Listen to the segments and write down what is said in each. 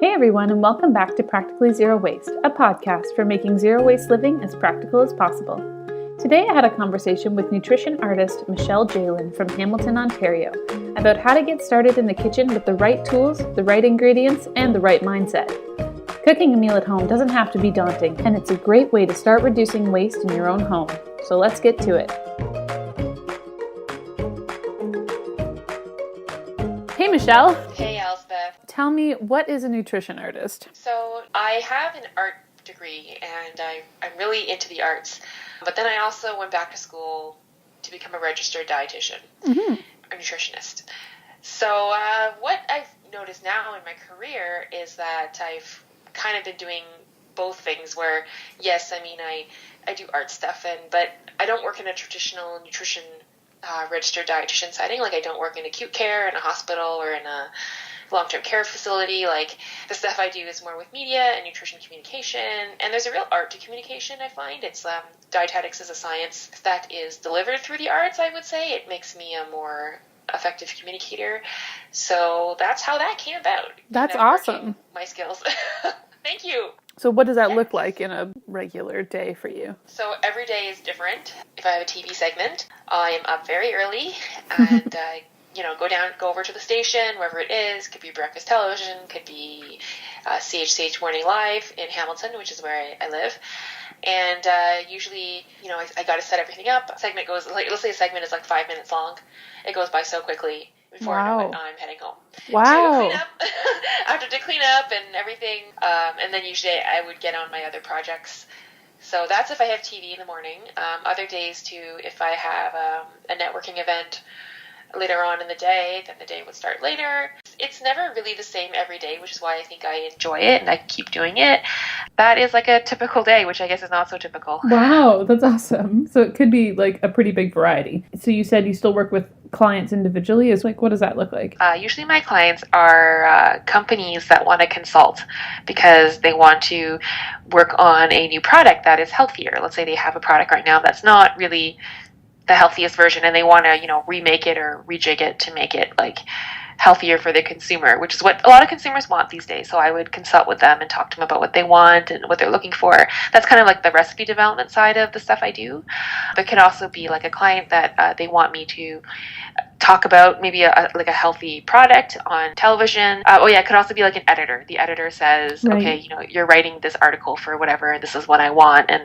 Hey everyone, and welcome back to Practically Zero Waste, a podcast for making zero waste living as practical as possible. Today I had a conversation with nutrition artist Michelle Jaelin from Hamilton, Ontario, about how to get started in the kitchen with the right tools, the right ingredients, and the right mindset. Cooking a meal at home doesn't have to be daunting, and it's a great way to start reducing waste in your own home. So let's get to it. Hey Michelle. Hey Elspeth. Tell me, what is a nutrition artist? So I have an art degree and I'm really into the arts. But then I also went back to school to become a registered dietitian, a nutritionist. So what I've noticed now in my career is that I've kind of been doing both things where, yes, I mean, I do art stuff, but I don't work in a traditional nutrition registered dietitian setting. Like I don't work in acute care in a hospital or in a long-term care facility. Like the stuff I do is more with media and nutrition communication, and there's a real art to communication. I find it's dietetics is a science that is delivered through the arts. I would say it makes me a more effective communicator. So that's how that came about. That's awesome. My skills. Thank you. So what does that look like in a regular day for you? So every day is different. If I have a TV segment, I am up very early and go over to the station, wherever it is. Could be breakfast television, could be CHCH Morning Live in Hamilton, which is where I live. And usually, I got to set everything up. A segment goes, let's say a segment is like 5 minutes long. It goes by so quickly before I know it, I'm heading home. Wow. To clean up. After to clean up and everything. And then usually I would get on my other projects. So that's if I have TV in the morning. Other days too, if I have a networking event later on in the day, then the day would start later. It's never really the same every day, which is why I think I enjoy it and I keep doing it. That is like a typical day, which I guess is not so typical. Wow, that's awesome. So it could be like a pretty big variety. So you said you still work with clients individually. What does that look like? Usually my clients are companies that want to consult because they want to work on a new product that is healthier. Let's say they have a product right now that's not really the healthiest version and they want to, remake it or rejig it to make it like healthier for the consumer, which is what a lot of consumers want these days. So I would consult with them and talk to them about what they want and what they're looking for. That's kind of like the recipe development side of the stuff I do. But it could also be like a client that they want me to talk about maybe a healthy product on television. It could also be like an editor. The editor says, right. Okay, you're writing this article for whatever, and this is what I want, and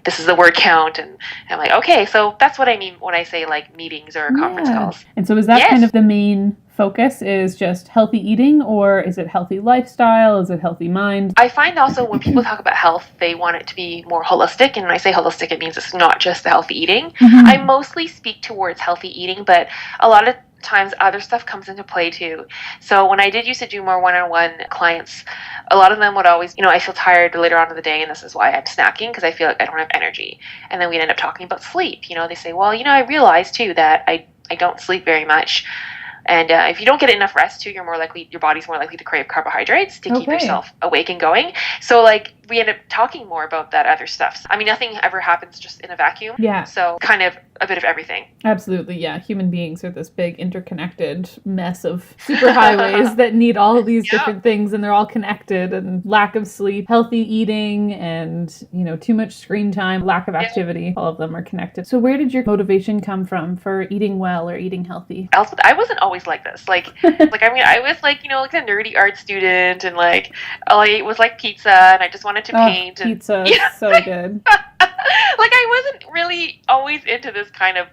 this is the word count. And I'm like, okay, so that's what I mean when I say like meetings or conference calls. And so is that kind of the main focus, is just healthy eating, or is it healthy lifestyle? Is it healthy mind? I find also when people talk about health, they want it to be more holistic. And when I say holistic, it means it's not just the healthy eating. Mm-hmm. I mostly speak towards healthy eating, but a lot of times other stuff comes into play too. So when I used to do more one-on-one clients, a lot of them would always, I feel tired later on in the day and this is why I'm snacking because I feel like I don't have energy. And then we'd end up talking about sleep. They say, well, I realize too that I don't sleep very much. And if you don't get enough rest too, your body's more likely to crave carbohydrates to keep yourself awake and going. So we end up talking more about that other stuff. I mean, nothing ever happens just in a vacuum. Yeah. So kind of a bit of everything. Absolutely, yeah. Human beings are this big interconnected mess of superhighways that need all of these different things, and they're all connected. And lack of sleep, healthy eating, and too much screen time, lack of activity, all of them are connected. So where did your motivation come from for eating well or eating healthy? Elspeth, I wasn't always like this. I was like a nerdy art student, and all I ate was pizza, and I just wanted to paint. Pizza, so good. I wasn't really always into this kind of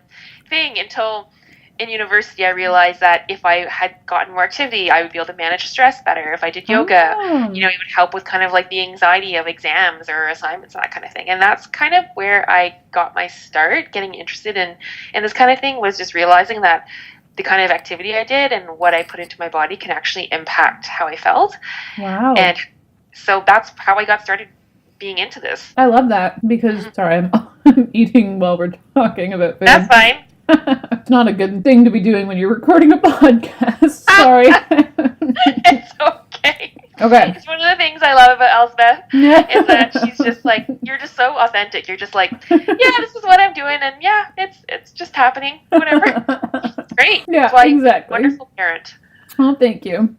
thing until in university I realized that if I had gotten more activity, I would be able to manage stress better. If I did yoga, it would help with kind of the anxiety of exams or assignments and that kind of thing. And that's kind of where I got my start getting interested in this kind of thing, was just realizing that the kind of activity I did and what I put into my body can actually impact how I felt. Wow. And so that's how I got started being into this. I love that because, sorry, I'm eating while we're talking about food. That's fine. It's not a good thing to be doing when you're recording a podcast. Sorry. It's okay. Okay. It's one of the things I love about Elspeth is that she's just you're just so authentic. You're just this is what I'm doing, and it's just happening. Whatever. It's great. Yeah, it's exactly. Wonderful parent. Oh, thank you.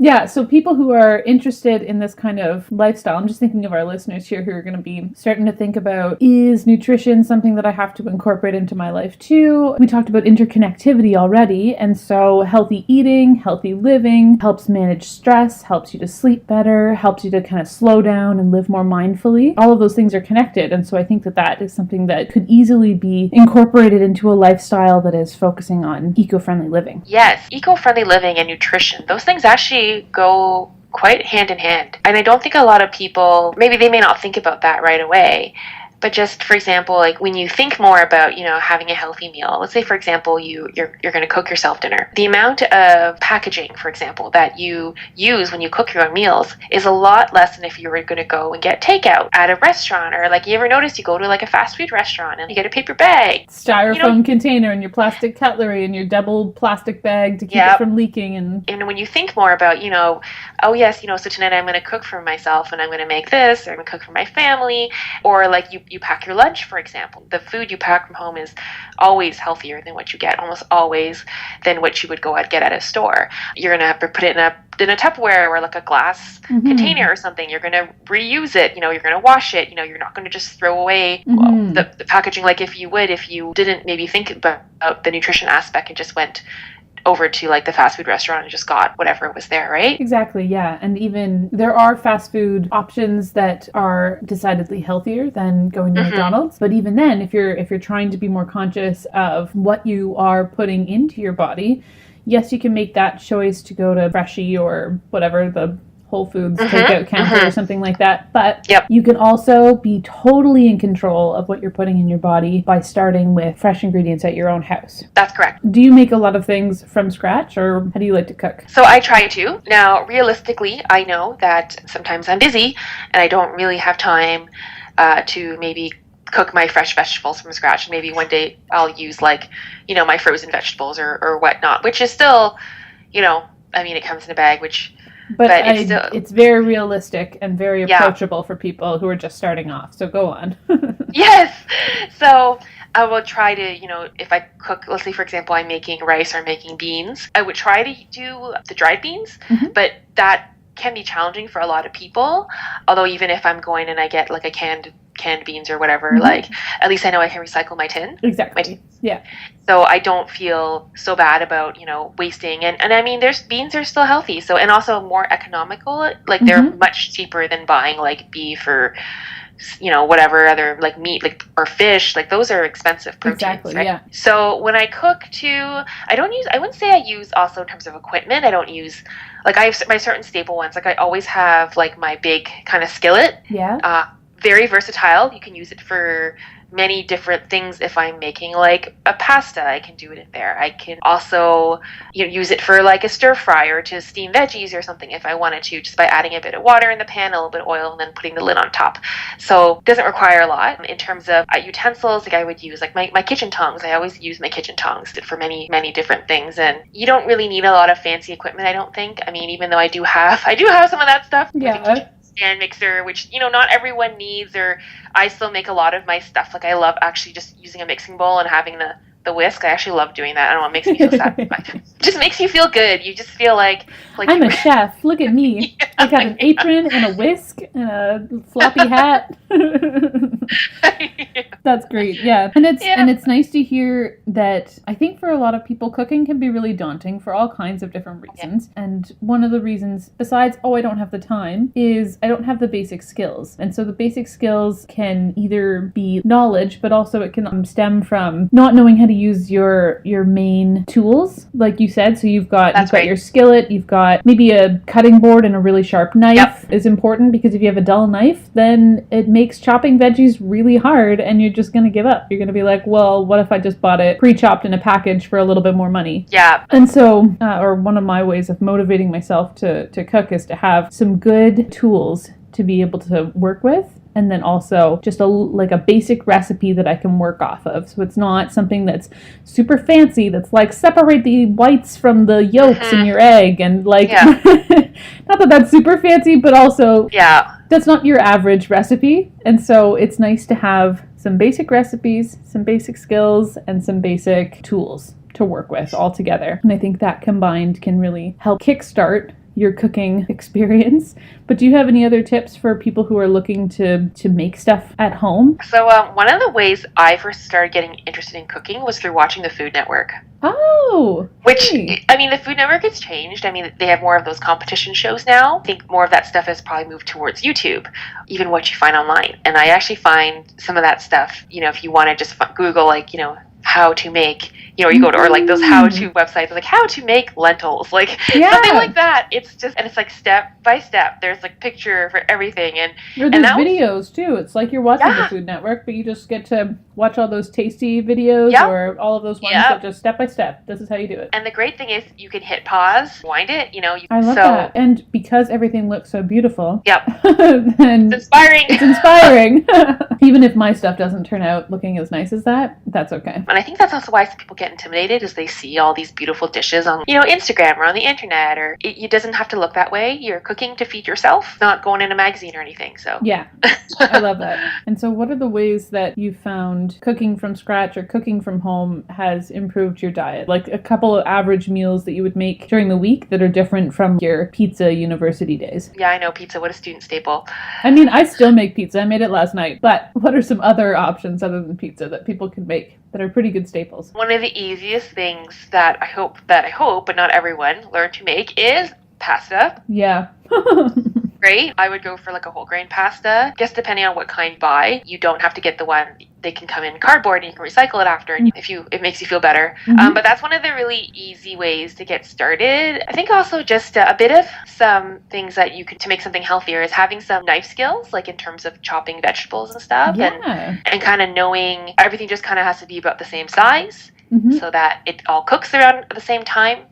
Yeah, so people who are interested in this kind of lifestyle, I'm just thinking of our listeners here who are going to be starting to think about, is nutrition something that I have to incorporate into my life too? We talked about interconnectivity already, and so healthy eating, healthy living helps manage stress, helps you to sleep better, helps you to kind of slow down and live more mindfully. All of those things are connected, and so I think that that is something that could easily be incorporated into a lifestyle that is focusing on eco-friendly living. Yes, eco-friendly living and nutrition, those things actually go quite hand in hand. And I don't think a lot of people, maybe they may not think about that right away. But just, for example, like when you think more about, having a healthy meal, let's say, for example, you're going to cook yourself dinner. The amount of packaging, for example, that you use when you cook your own meals is a lot less than if you were going to go and get takeout at a restaurant. Or like, you ever notice you go to like a fast food restaurant and you get a paper bag. Styrofoam container and your plastic cutlery and your double plastic bag to keep it from leaking. And when you think more about, oh yes, so tonight I'm going to cook for myself and I'm going to make this, or I'm going to cook for my family, or like you pack your lunch, for example. The food you pack from home is always healthier than what you get, almost always than what you would go out get at a store. You're going to have to put it in a Tupperware or like a glass container or something. You're going to reuse it. You're going to wash it. You're not going to just throw away the packaging like if you didn't maybe think about the nutrition aspect and just went over to like the fast food restaurant and just got whatever was there, right? Exactly, yeah. And even there are fast food options that are decidedly healthier than going to McDonald's. But even then, if you're trying to be more conscious of what you are putting into your body, yes, you can make that choice to go to Freshie or whatever, the Whole Foods takeout counter or something like that. But you can also be totally in control of what you're putting in your body by starting with fresh ingredients at your own house. That's correct. Do you make a lot of things from scratch, or how do you like to cook? So I try to. Now, realistically, I know that sometimes I'm busy and I don't really have time to maybe cook my fresh vegetables from scratch. Maybe one day I'll use like, my frozen vegetables or whatnot, which is still, it comes in a bag, But it's very realistic and very approachable for people who are just starting off. So go on. Yes. So I will try to, if I cook, let's say, for example, I'm making rice or I'm making beans, I would try to do the dried beans, but that can be challenging for a lot of people. Although even if I'm going and I get like a canned beans or whatever, like at least I know I can recycle my tin. Exactly. Yeah. So I don't feel so bad about, wasting. And I mean, beans are still healthy. So, and also more economical. Like they're much cheaper than buying like beef or, whatever other like meat, like, or fish. Like those are expensive proteins. Exactly. Right? Yeah. So when I cook too, I wouldn't say I use also in terms of equipment. I don't use, like I have my certain staple ones. Like I always have like my big kind of skillet. Yeah. Very versatile. You can use it for many different things. If I'm making like a pasta, I can do it in there. I can also use it for like a stir fry or to steam veggies or something if I wanted to, just by adding a bit of water in the pan, a little bit of oil, and then putting the lid on top. So it doesn't require a lot. In terms of utensils, like I would use like my kitchen tongs. I always use my kitchen tongs for many, many different things. And you don't really need a lot of fancy equipment, I don't think. I mean, even though I do have some of that stuff. Yeah. Stand mixer, which not everyone needs, or I still make a lot of my stuff. Like I love actually just using a mixing bowl and having the whisk. I actually love doing that. I don't know, it makes me feel satisfied. It just makes you feel good. You just feel like I'm a chef. Look at me. I got an apron and a whisk and a floppy hat. That's great. Yeah. And it's nice to hear that. I think for a lot of people, cooking can be really daunting for all kinds of different reasons. Yeah. And one of the reasons, besides, I don't have the time, is I don't have the basic skills. And so the basic skills can either be knowledge, but also it can stem from not knowing how to use your main tools, like you said. So you've got your skillet, you've got maybe a cutting board and a really sharp knife is important, because if you have a dull knife, then it makes chopping veggies really hard and you're just going to give up. You're going to be like, well, what if I just bought it pre-chopped in a package for a little bit more money? Yeah. And so, or one of my ways of motivating myself to cook is to have some good tools to be able to work with. And then also just a basic recipe that I can work off of. So it's not something that's super fancy, that's like separate the whites from the yolks in your egg. And like, not that that's super fancy, but also that's not your average recipe. And so it's nice to have some basic recipes, some basic skills, and some basic tools to work with all together. And I think that combined can really help kickstart your cooking experience. But do you have any other tips for people who are looking to make stuff at home? So one of the ways I first started getting interested in cooking was through watching the Food Network. Oh, which, hey. I mean, the Food Network has changed. I mean, they have more of those competition shows now. I think more of that stuff has probably moved towards YouTube, even what you find online. And I actually find some of that stuff, if you want to just Google, like, how to make, you go to, or like those how-to websites, like how to make lentils, like something like that. It's just, and it's like step by step. There's like picture for everything. And there's videos too. It's like you're watching the Food Network, but you just get to watch all those tasty videos or all of those ones that just step by step. This is how you do it. And the great thing is you can hit pause, wind it, I love that. And because everything looks so beautiful. Then it's inspiring. It's inspiring. Even if my stuff doesn't turn out looking as nice as that, that's okay. And I think that's also why some people get intimidated, is they see all these beautiful dishes on, Instagram or on the internet, or it doesn't have to look that way. You're cooking to feed yourself, not going in a magazine or anything. So yeah, I love that. And so what are the ways that you found cooking from scratch or cooking from home has improved your diet? Like a couple of average meals that you would make during the week that are different from your pizza university days. Yeah, I know, pizza, what a student staple. I mean, I still make pizza. I made it last night. But what are some other options other than pizza that people can make that are pretty good staples? One of the easiest things that I hope, but not everyone, learn to make is pasta. Yeah. Great. I would go for like a whole grain pasta. Just depending on what kind you buy, you don't have to get the one. They can come in cardboard and you can recycle it after, and it makes you feel better. But that's one of the really easy ways to get started. I think also just a bit of some things that you can to make something healthier is having some knife skills, like in terms of chopping vegetables and stuff, and kind of knowing everything just kind of has to be about the same size so that it all cooks around at the same time.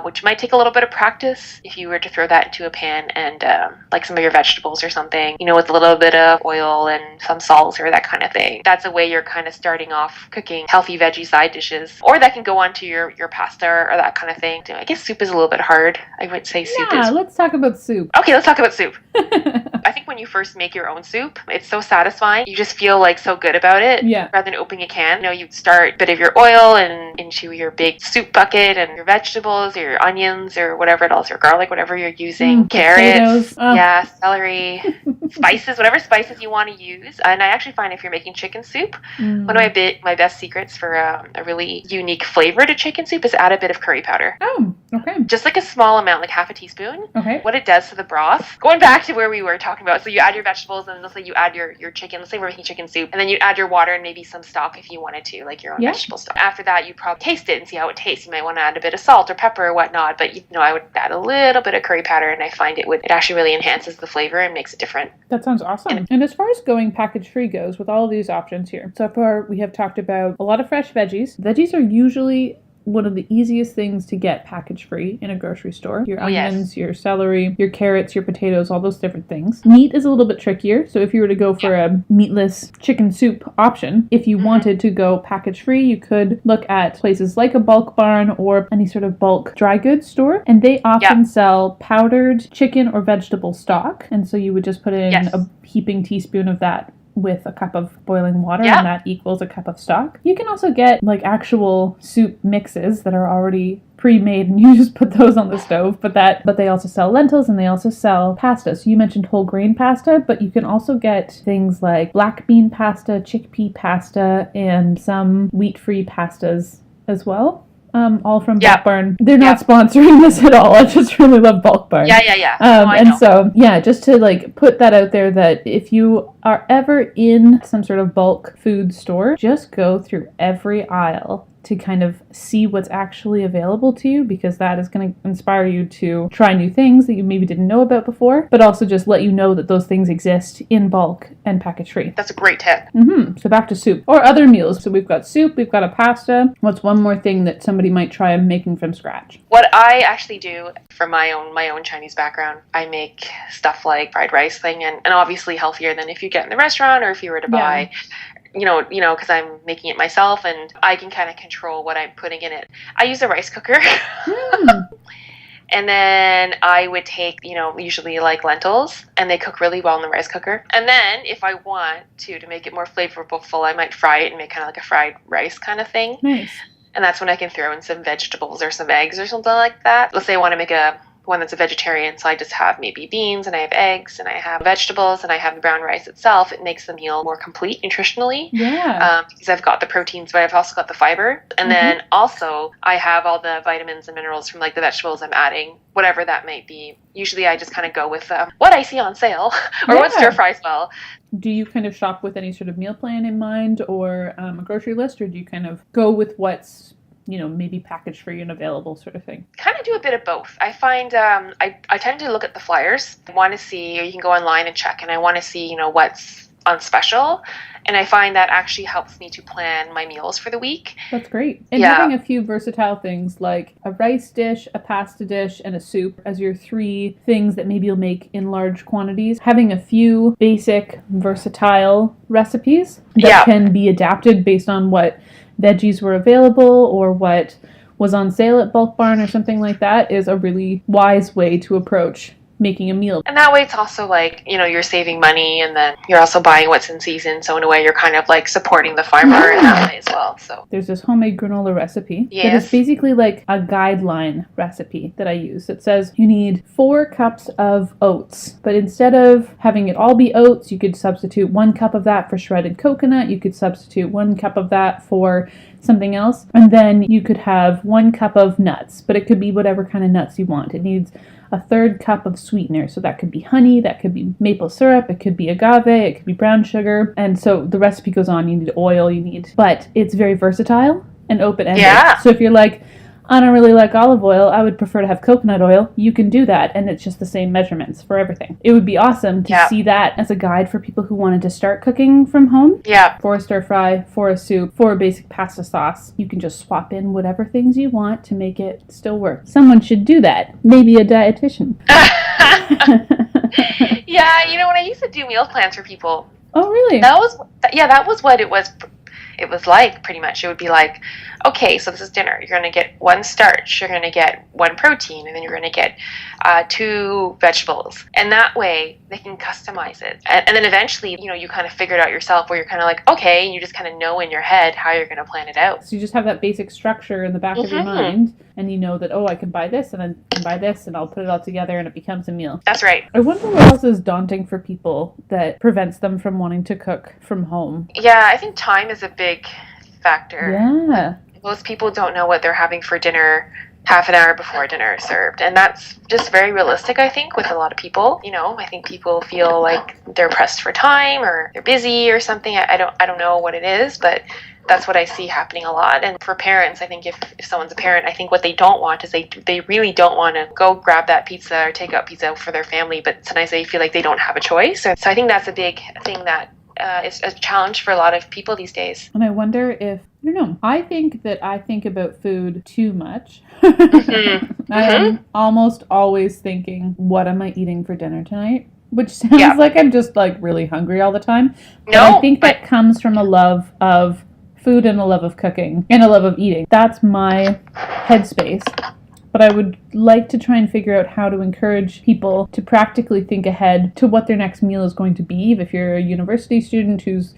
Which might take a little bit of practice if you were to throw that into a pan and like some of your vegetables or something, with a little bit of oil and some salt or that kind of thing. That's a way you're kind of starting off cooking healthy veggie side dishes, or that can go onto your pasta or that kind of thing. I guess soup is a little bit hard. I would say soup is... Yeah, let's talk about soup. Okay, let's talk about soup. I think when you first make your own soup, it's so satisfying. You just feel like so good about it. Yeah. Rather than opening a can, you start a bit of your oil and into your big soup bucket and your vegetables, or your onions, or whatever else, your garlic, whatever you're using, carrots, celery, spices, whatever spices you want to use. And I actually find if you're making chicken soup, one of my best secrets for a really unique flavor to chicken soup is add a bit of curry powder. Oh, okay. Just like a small amount, like half a teaspoon. Okay. What it does to the broth, going back to where we were talking about, so you add your vegetables, and let's say you add your chicken, let's say we're making chicken soup, and then you add your water and maybe some stock if you wanted to, like your own vegetable stock. After that, you probably taste it and see how it tastes. You might want to add a bit of salt or pepper or whatnot, but I would add a little bit of curry powder, and I find it actually really enhances the flavor and makes it different. That sounds awesome. And as far as going package free goes, with all of these options here, so far we have talked about a lot of fresh veggies. Veggies are usually one of the easiest things to get package free in a grocery store. Your onions, your celery, your carrots, your potatoes, all those different things. Meat is a little bit trickier. So if you were to go for a meatless chicken soup option, if you wanted to go package free, you could look at places like a Bulk Barn or any sort of bulk dry goods store. And they often sell powdered chicken or vegetable stock. And so you would just put in a heaping teaspoon of that with a cup of boiling water, and that equals a cup of stock. You can also get like actual soup mixes that are already pre-made, and you just put those on the stove. But they also sell lentils, and they also sell pasta. So you mentioned whole grain pasta, but you can also get things like black bean pasta, chickpea pasta, and some wheat-free pastas as well. All from Bulk Barn. They're not sponsoring this at all. I just really love Bulk Barn. So, just to put that out there, that if you are ever in some sort of bulk food store, just go through every aisle to kind of see what's actually available to you, because that is going to inspire you to try new things that you maybe didn't know about before, but also just let you know that those things exist in bulk and package free. That's a great tip. So back to soup or other meals. So we've got soup, we've got a pasta. What's one more thing that somebody might try making from scratch? What I actually do for my own Chinese background, I make stuff like fried rice thing, and obviously healthier than if you get in the restaurant or if you were to buy. Because I'm making it myself, and I can kind of control what I'm putting in it. I use a rice cooker. And then I would take, usually like lentils, and they cook really well in the rice cooker. And then if I want to make it more flavorful, I might fry it and make kind of like a fried rice kind of thing. Nice. And that's when I can throw in some vegetables or some eggs or something like that. Let's say I want to make a one that's a vegetarian, so I just have maybe beans and I have eggs and I have vegetables and I have the brown rice itself. It makes the meal more complete nutritionally. Yeah. Because I've got the proteins, but I've also got the fiber. And then also I have all the vitamins and minerals from like the vegetables I'm adding, whatever that might be. Usually I just kind of go with what I see on sale or what stir fries well. Do you kind of shop with any sort of meal plan in mind or a grocery list, or do you kind of go with what's, maybe packaged for you and available sort of thing? Kind of do a bit of both. I find I tend to look at the flyers. I want to see, or you can go online and check, and I want to see, what's on special. And I find that actually helps me to plan my meals for the week. That's great. And having a few versatile things like a rice dish, a pasta dish, and a soup as your 3 things that maybe you'll make in large quantities. Having a few basic, versatile recipes that can be adapted based on what veggies were available or what was on sale at Bulk Barn or something like that is a really wise way to approach making a meal. And that way it's also like, you're saving money and then you're also buying what's in season. So in a way you're kind of like supporting the farmer in that way as well. So there's this homemade granola recipe that is basically like a guideline recipe that I use. It says you need 4 cups of oats, but instead of having it all be oats, you could substitute 1 cup of that for shredded coconut. You could substitute 1 cup of that for something else. And then you could have 1 cup of nuts, but it could be whatever kind of nuts you want. It needs a 1/3 cup of sweetener. So that could be honey, that could be maple syrup, it could be agave, it could be brown sugar. And so the recipe goes on. You need oil, but it's very versatile and open-ended. Yeah. So if you're like, I don't really like olive oil, I would prefer to have coconut oil, you can do that, and it's just the same measurements for everything. It would be awesome to see that as a guide for people who wanted to start cooking from home. Yeah. For a stir fry, for a soup, for a basic pasta sauce. You can just swap in whatever things you want to make it still work. Someone should do that. Maybe a dietitian. Yeah, when I used to do meal plans for people. Oh, really? That was what it was. It was like, pretty much, it would be like, okay, so this is dinner. You're going to get 1 starch, you're going to get 1 protein, and then you're going to get 2 vegetables. And that way, they can customize it. And then eventually, you kind of figure it out yourself where you're kind of like, okay, and you just kind of know in your head how you're going to plan it out. So you just have that basic structure in the back of your mind, and you know that, I can buy this, and then I can buy this, and I'll put it all together, and it becomes a meal. That's right. I wonder what else is daunting for people that prevents them from wanting to cook from home. Yeah, I think time is a big factor. Yeah. Most people don't know what they're having for dinner half an hour before dinner is served. And that's just very realistic, I think, with a lot of people. I think people feel like they're pressed for time or they're busy or something. I don't know what it is, but that's what I see happening a lot. And for parents, I think if someone's a parent, I think what they don't want is they really don't want to go grab that pizza or take out pizza for their family, but sometimes they feel like they don't have a choice. So I think that's a big thing that is a challenge for a lot of people these days. And I wonder if, I don't know, I think that I think about food too much. I am almost always thinking, what am I eating for dinner tonight? Which sounds like I'm just like really hungry all the time. But I think that comes from a love of food and a love of cooking and a love of eating. That's my headspace. But I would like to try and figure out how to encourage people to practically think ahead to what their next meal is going to be. If you're a university student who's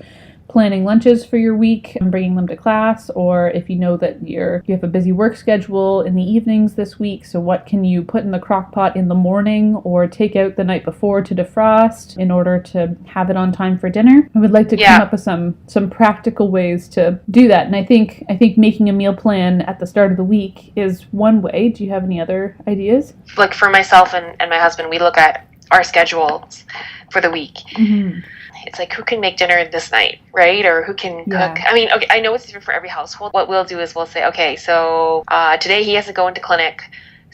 planning lunches for your week and bringing them to class, or if you know that you have a busy work schedule in the evenings this week, so what can you put in the crock pot in the morning or take out the night before to defrost in order to have it on time for dinner? I would like to come up with some practical ways to do that. And I think making a meal plan at the start of the week is one way. Do you have any other ideas? Like for myself and my husband, we look at our schedules for the week. Mm-hmm. It's like, who can make dinner this night, right? Or who can cook? I mean, okay, I know it's different for every household. What we'll do is we'll say, okay, so today he has to go into clinic,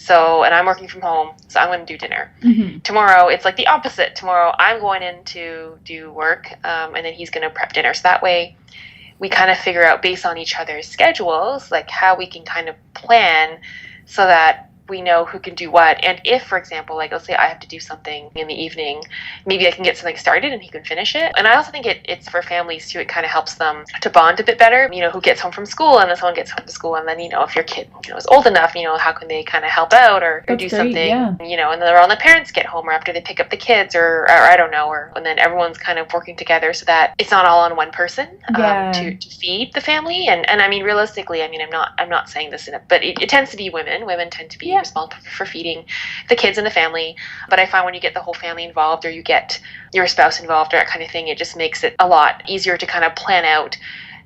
and I'm working from home, so I'm going to do dinner. Mm-hmm. Tomorrow, it's like the opposite. Tomorrow, I'm going in to do work, and then he's going to prep dinner. So that way, we kind of figure out based on each other's schedules, like how we can kind of plan so that we know who can do what. And if, for example, like let's say I have to do something in the evening, maybe I can get something started and he can finish it. And I also think it's for families too. It kind of helps them to bond a bit better. Who gets home from school, and then someone gets home from school, and then if your kid is old enough, how can they kind of help out or do something? Yeah. And then all the parents get home or after they pick up the kids or I don't know, and then everyone's kind of working together so that it's not all on one person to feed the family. And I mean realistically, I'm not saying this but it tends to be women. Women tend to be being responsible for feeding the kids and the family. But I find when you get the whole family involved, or you get your spouse involved, or that kind of thing, it just makes it a lot easier to kind of plan out.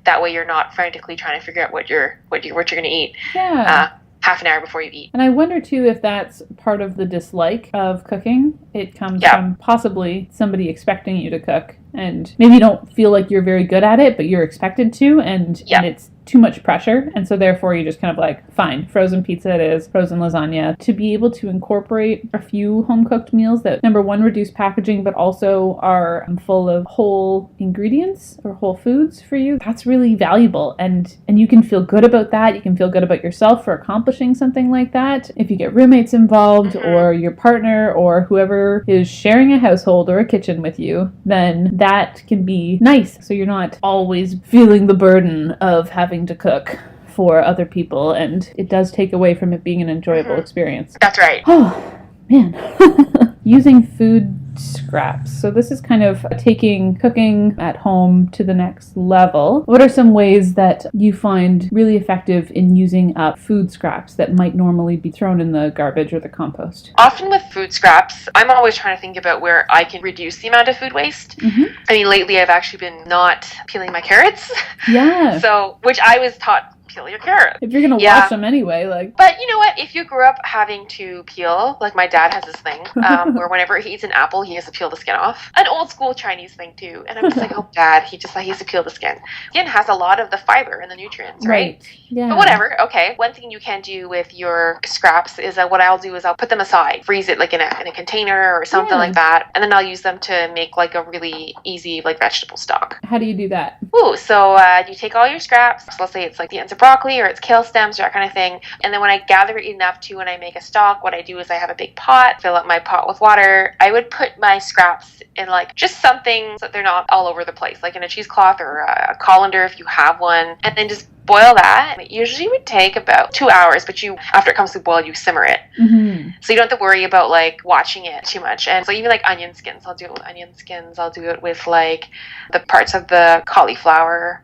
That way you're not frantically trying to figure out what you're going to eat. Yeah. Half an hour before you eat. And I wonder, too, if that's part of the dislike of cooking. It comes from possibly somebody expecting you to cook. And maybe you don't feel like you're very good at it, but you're expected to. And it's too much pressure. And so therefore you just kind of like, fine, frozen pizza it is, frozen lasagna. To be able to incorporate a few home-cooked meals that, number one, reduce packaging, but also are full of whole ingredients or whole foods for you, that's really valuable. And you can feel good about that. You can feel good about yourself for accomplishing something like that. If you get roommates involved or your partner or whoever is sharing a household or a kitchen with you, then that can be nice. So you're not always feeling the burden of having to cook for other people, and it does take away from it being an enjoyable experience. That's right. Oh, man. Using food scraps. So this is kind of taking cooking at home to the next level. What are some ways that you find really effective in using up food scraps that might normally be thrown in the garbage or the compost? Often with food scraps, I'm always trying to think about where I can reduce the amount of food waste. I mean, lately I've actually been not peeling my carrots. Yeah. So, which I was taught, peel your carrots. If you're going to wash them anyway, like. But you know what? If you grew up having to peel, like my dad has this thing, where whenever he eats an apple, he has to peel the skin off. An old school Chinese thing too. And I'm just like, oh, Dad, he has to peel the skin. Skin has a lot of the fiber and the nutrients, right? Yeah. But whatever. Okay. One thing you can do with your scraps is that what I'll do is I'll put them aside, freeze it like in a container or something like that, and then I'll use them to make like a really easy like vegetable stock. How do you do that? So you take all your scraps. So let's say it's like the ends of broccoli or it's kale stems or that kind of thing. And then when I gather enough to when I make a stock, what I do is I have a big pot, fill up my pot with water. I would put my scraps in like just something so that they're not all over the place, like in a cheesecloth or a colander if you have one, and then just boil that. It usually would take about 2 hours, but after it comes to boil, you simmer it. So you don't have to worry about like watching it too much. And so even like onion skins, I'll do it with onion skins. I'll do it with like the parts of the cauliflower.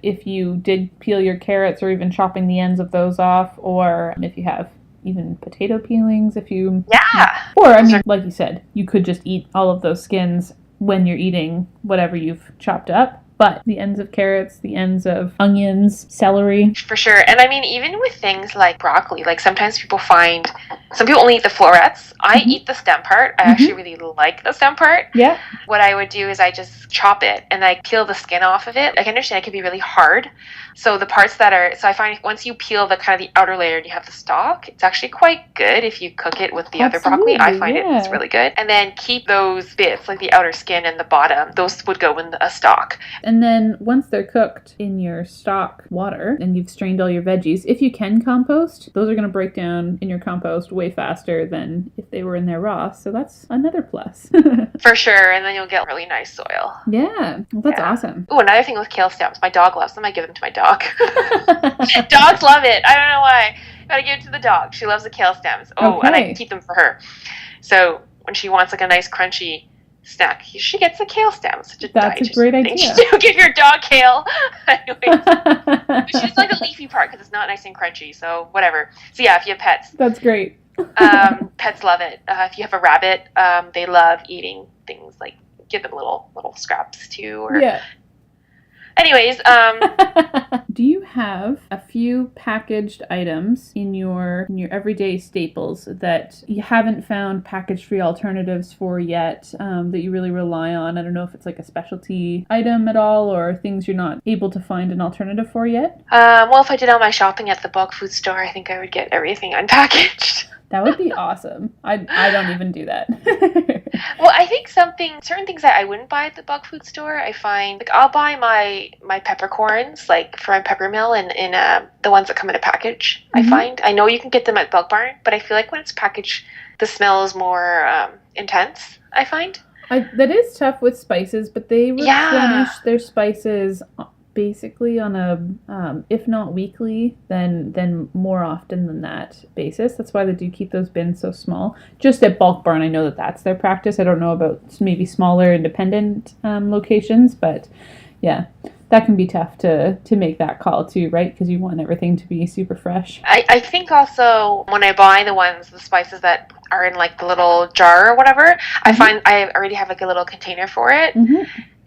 If you did peel your carrots or even chopping the ends of those off, or if you have even potato peelings, or I mean, like you said, you could just eat all of those skins when you're eating whatever you've chopped up. But the ends of carrots, the ends of onions, celery. For sure. And I mean, even with things like broccoli, like sometimes some people only eat the florets. I eat the stem part. I actually really like the stem part. Yeah. What I would do is I just chop it and I peel the skin off of it. I can understand it can be really hard. So the parts so I find once you peel the kind of the outer layer and you have the stalk, it's actually quite good if you cook it with the other broccoli. I find it's really good. And then keep those bits, like the outer skin and the bottom, those would go in a stock. And then once they're cooked in your stock water and you've strained all your veggies, if you can compost, those are going to break down in your compost way faster than if they were in there raw. So that's another plus. For sure. And then you'll get really nice soil. Yeah. Well, that's awesome. Oh, another thing with kale stems. My dog loves them. I give them to my dog. Dogs love it. I don't know why. Gotta give it to the dog. She loves the kale stems. And I keep them for her. So when she wants like a nice crunchy snack, she gets the kale stems. That's a great idea. Give your dog kale. Anyways, she just like the leafy part because it's not nice and crunchy. So whatever. So yeah, if you have pets, that's great. Pets love it. If you have a rabbit, they love eating things like give them little scraps too. Anyways, do you have a few packaged items in your everyday staples that you haven't found package-free alternatives for yet, that you really rely on? I don't know if it's like a specialty item at all or things you're not able to find an alternative for yet. Well, if I did all my shopping at the bulk food store, I think I would get everything unpackaged. That would be awesome. I don't even do that. Well, I think certain things that I wouldn't buy at the bulk food store, I find, like I'll buy my peppercorns, like for my pepper mill in the ones that come in a package, I find. I know you can get them at Bulk Barn, but I feel like when it's packaged, the smell is more intense, I find. That is tough with spices, but they replenish their spices basically on a if not weekly then more often than that basis. That's why they do keep those bins so small. Just at Bulk Barn, I know that's their practice. I don't know about maybe smaller independent locations, but yeah, that can be tough to make that call too, right? Because you want everything to be super fresh. I think also when I buy the spices that are in like the little jar or whatever, I find I already have like a little container for it.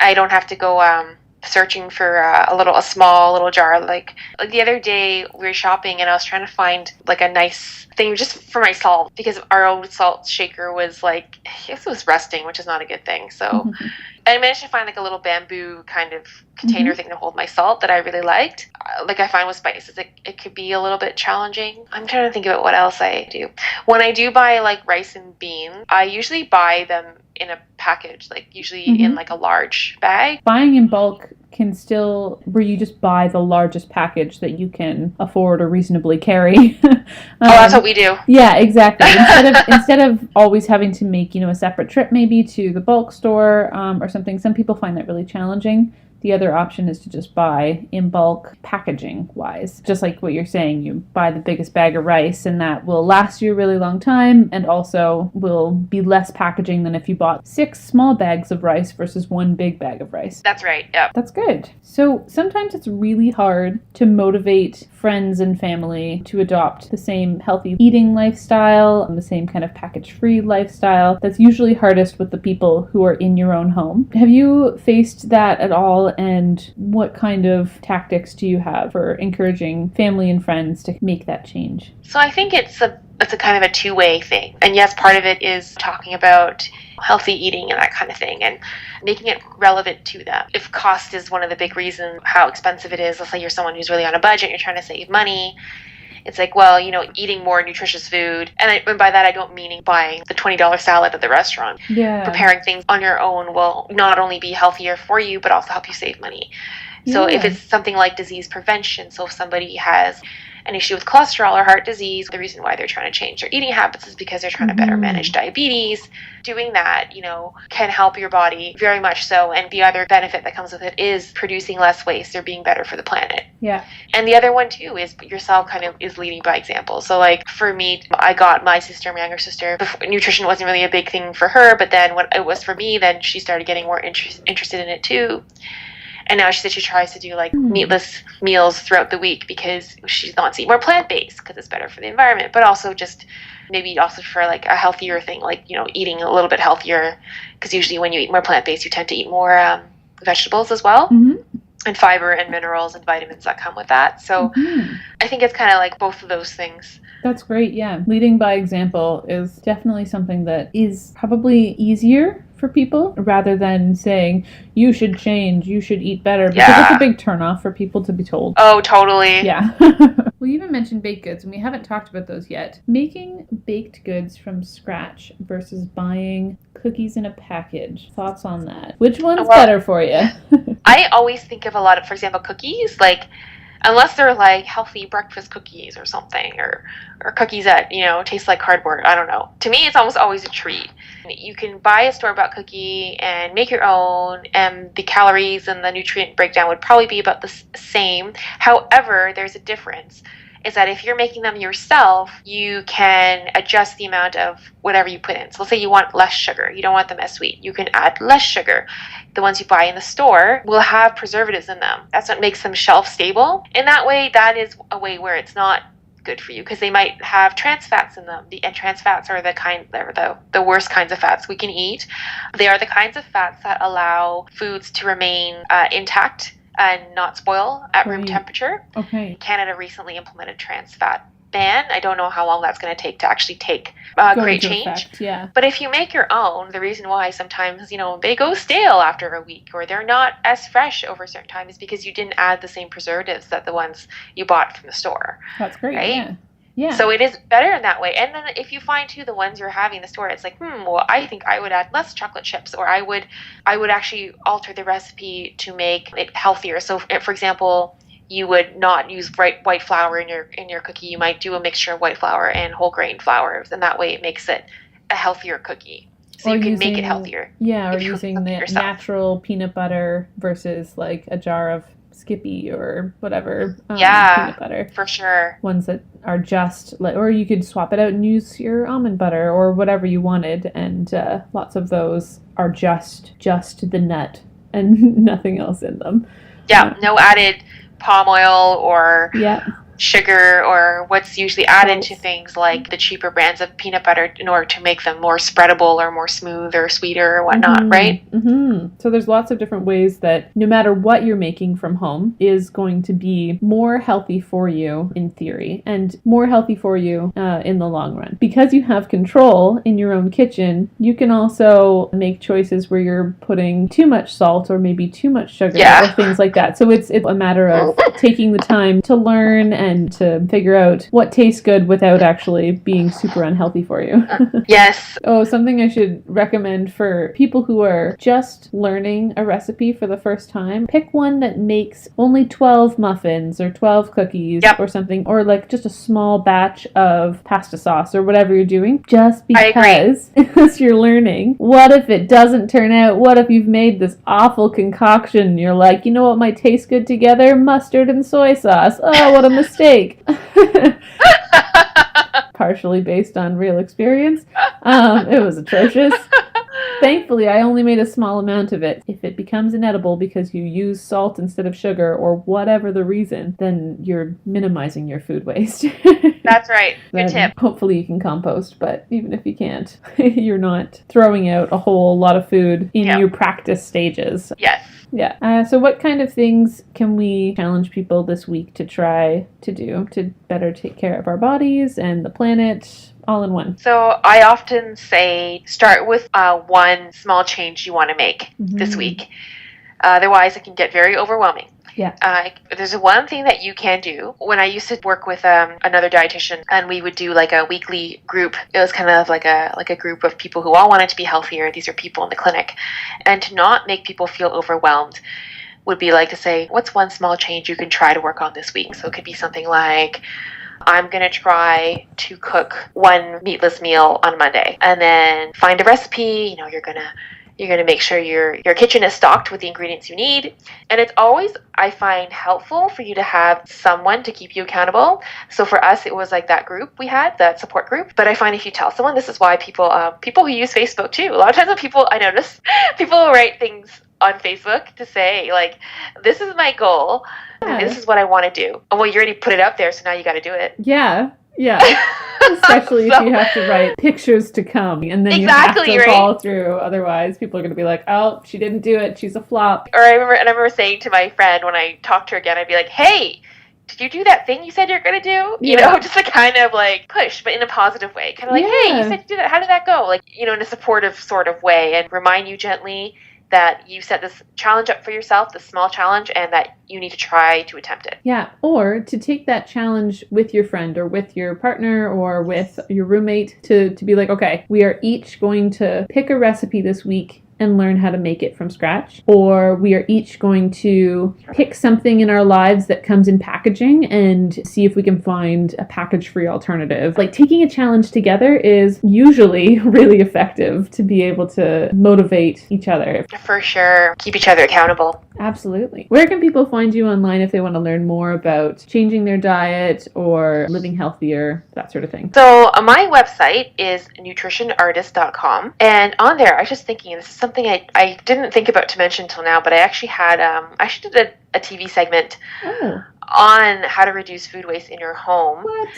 I don't have to go searching for a small little jar. Like the other day we were shopping and I was trying to find like a nice thing just for my salt, because our old salt shaker was like, I guess it was rusting, which is not a good thing. So I managed to find like a little bamboo kind of container thing to hold my salt that I really liked. Like I find with spices, it could be a little bit challenging. I'm trying to think about what else I do. When I do buy like rice and beans, I usually buy them in a package, like usually in like a large bag. Buying in bulk can still, where you just buy the largest package that you can afford or reasonably carry. That's what we do. Yeah, exactly. Instead of always having to make, a separate trip maybe to the bulk store or something, some people find that really challenging. The other option is to just buy in bulk packaging wise. Just like what you're saying, you buy the biggest bag of rice and that will last you a really long time and also will be less packaging than if you bought 6 small bags of rice versus 1 big bag of rice. That's right, yeah. That's good. So sometimes it's really hard to motivate friends and family to adopt the same healthy eating lifestyle and the same kind of package-free lifestyle. That's usually hardest with the people who are in your own home. Have you faced that at all? And what kind of tactics do you have for encouraging family and friends to make that change? So I think it's a kind of a two-way thing. And yes, part of it is talking about healthy eating and that kind of thing and making it relevant to them. If cost is one of the big reasons how expensive it is, let's say you're someone who's really on a budget, you're trying to save money, it's like, well, eating more nutritious food. And by that, I don't mean buying the $20 salad at the restaurant. Yeah. Preparing things on your own will not only be healthier for you, but also help you save money. So if it's something like disease prevention, so if somebody has an issue with cholesterol or heart disease, the reason why they're trying to change their eating habits is because they're trying to better manage diabetes. Doing that, can help your body very much so. And the other benefit that comes with it is producing less waste or being better for the planet. Yeah. And the other one too is yourself kind of is leading by example. So like for me, I got my younger sister, before, nutrition wasn't really a big thing for her, but then when it was for me, then she started getting more interested in it too. And now she said she tries to do like meatless meals throughout the week because she wants to eat more plant-based because it's better for the environment, but also just maybe also for like a healthier thing, like, eating a little bit healthier, because usually when you eat more plant-based, you tend to eat more vegetables as well. And fiber and minerals and vitamins that come with that. So I think it's kind of like both of those things. That's great, yeah. Leading by example is definitely something that is probably easier for people rather than saying, you should change, you should eat better. Because it's a big turnoff for people to be told. Oh, totally. Yeah. We even mentioned baked goods, and we haven't talked about those yet. Making baked goods from scratch versus buying cookies in a package. Thoughts on that? Which one's better for you? I always think of a lot of, for example, cookies, like, unless they're like healthy breakfast cookies or something, or cookies that, taste like cardboard. I don't know. To me, it's almost always a treat. You can buy a store-bought cookie and make your own, and the calories and the nutrient breakdown would probably be about the same. However, there's a difference. Is that if you're making them yourself, you can adjust the amount of whatever you put in. So let's say you want less sugar. You don't want them as sweet. You can add less sugar. The ones you buy in the store will have preservatives in them. That's what makes them shelf stable. In that way, that is a way where it's not good for you, because they might have trans fats in them. And trans fats are the worst kinds of fats we can eat. They are the kinds of fats that allow foods to remain intact and not spoil at room temperature. Okay. Canada recently implemented trans fat ban. I don't know how long that's going to take to actually take great change. Effect, yeah. But if you make your own, the reason why sometimes, they go stale after a week or they're not as fresh over a certain time is because you didn't add the same preservatives that the ones you bought from the store. That's great, right? yeah. Yeah. So it is better in that way. And then if you find too the ones you're having in the store, it's like, well, I think I would add less chocolate chips, or I would actually alter the recipe to make it healthier. So for example, you would not use white flour in your cookie. You might do a mixture of white flour and whole grain flours, and that way it makes it a healthier cookie. So you can make it healthier. Yeah, or using the natural peanut butter versus like a jar of Skippy or whatever peanut butter. For sure. Ones that are just like, or you could swap it out and use your almond butter or whatever you wanted, and lots of those are just the nut and nothing else in them. Yeah, no added palm oil or Yeah. sugar or what's usually added to things like the cheaper brands of peanut butter in order to make them more spreadable or more smooth or sweeter or whatnot, right? So there's lots of different ways that no matter what you're making from home is going to be more healthy for you in theory and more healthy for you in the long run. Because you have control in your own kitchen, you can also make choices where you're putting too much salt or maybe too much sugar or things like that. So it's a matter of taking the time to learn and to figure out what tastes good without actually being super unhealthy for you. Yes. Oh, something I should recommend for people who are just learning a recipe for the first time. Pick one that makes only 12 muffins or 12 cookies or something, or like just a small batch of pasta sauce or whatever you're doing, just because as you're learning, what if it doesn't turn out? What if you've made this awful concoction? You're like, you know what might taste good together? Mustard and soy sauce. Oh, what a mistake. Partially based on real experience. It was atrocious. Thankfully, I only made a small amount of it. If it becomes inedible because you use salt instead of sugar or whatever the reason, then you're minimizing your food waste. That's right. Good tip. Hopefully you can compost, but even if you can't, you're not throwing out a whole lot of food in your practice stages. Yes. Yeah. So what kind of things can we challenge people this week to try to do to better take care of our bodies and the planet all in one? So I often say start with one small change you want to make this week. Otherwise, it can get very overwhelming. Yeah. There's one thing that you can do. When I used to work with another dietitian, and we would do like a weekly group. It was kind of like a group of people who all wanted to be healthier. These are people in the clinic, and to not make people feel overwhelmed would be like to say, what's one small change you can try to work on this week? So it could be something like, I'm going to try to cook one meatless meal on Monday, and then find a recipe. You know, you're going to make sure your kitchen is stocked with the ingredients you need. And it's always, I find, helpful for you to have someone to keep you accountable. So for us, it was like that group we had, that support group. But I find if you tell someone, this is why people who use Facebook too, a lot of times when I notice people will write things on Facebook to say, like, this is my goal, and this is what I want to do. Oh, well, you already put it up there, so now you got to do it. Yeah. Especially if you have to write pictures to come, and then you have to follow through. Otherwise, people are going to be like, oh, she didn't do it. She's a flop. Or I remember saying to my friend when I talked to her again, I'd be like, hey, did you do that thing you said you're going to do? You know, just to kind of like push, but in a positive way. Kind of like, hey, you said you do that. How did that go? Like, you know, in a supportive sort of way, and remind you gently that you set this challenge up for yourself, this small challenge, and that you need to try to attempt it. Yeah, or to take that challenge with your friend or with your partner or with your roommate to be like, okay, we are each going to pick a recipe this week and learn how to make it from scratch. Or we are each going to pick something in our lives that comes in packaging and see if we can find a package-free alternative. Like, taking a challenge together is usually really effective to be able to motivate each other. For sure. Keep each other accountable. Absolutely. Where can people find you online if they want to learn more about changing their diet or living healthier, that sort of thing? So my website is nutritionartist.com, and on there I was just thinking, this is something I didn't think about to mention till now, but I actually had did a TV segment on how to reduce food waste in your home. What?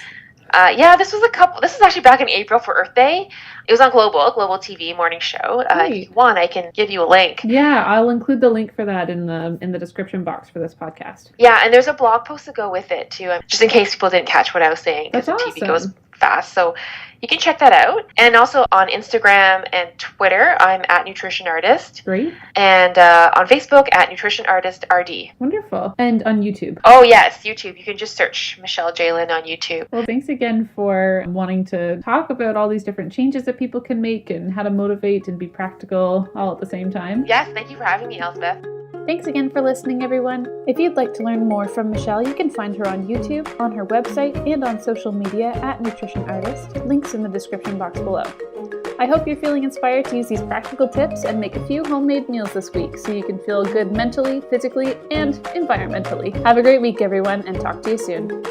This was actually back in April for Earth Day. It was on Global TV morning show. If you want, I can give you a link. Yeah, I'll include the link for that in the description box for this podcast. Yeah, and there's a blog post to go with it too, just in case people didn't catch what I was saying, because the TV goes fast. So you can check that out. And also on Instagram and Twitter, I'm at Nutrition Artist. Great. And on Facebook at Nutrition Artist RD. Wonderful. And on YouTube. Oh yes, YouTube. You can just search Michelle Jaelin on YouTube. Well, thanks again for wanting to talk about all these different changes that people can make and how to motivate and be practical all at the same time. Yes, thank you for having me, Elspeth. Thanks again for listening, everyone. If you'd like to learn more from Michelle, you can find her on YouTube, on her website, and on social media at Nutrition Artist. Links in the description box below. I hope you're feeling inspired to use these practical tips and make a few homemade meals this week so you can feel good mentally, physically, and environmentally. Have a great week, everyone, and talk to you soon.